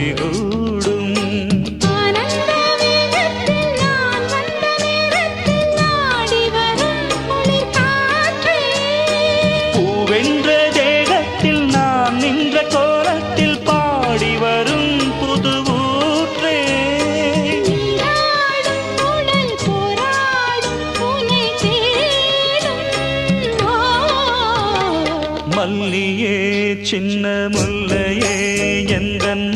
கைகூடும். பூவென்ற தேகத்தில் நான் நின்ற கோலத்தில் பாடி வரும் புது ஊற்றே. மல்லியே சின்ன முல்லையே எந்தன்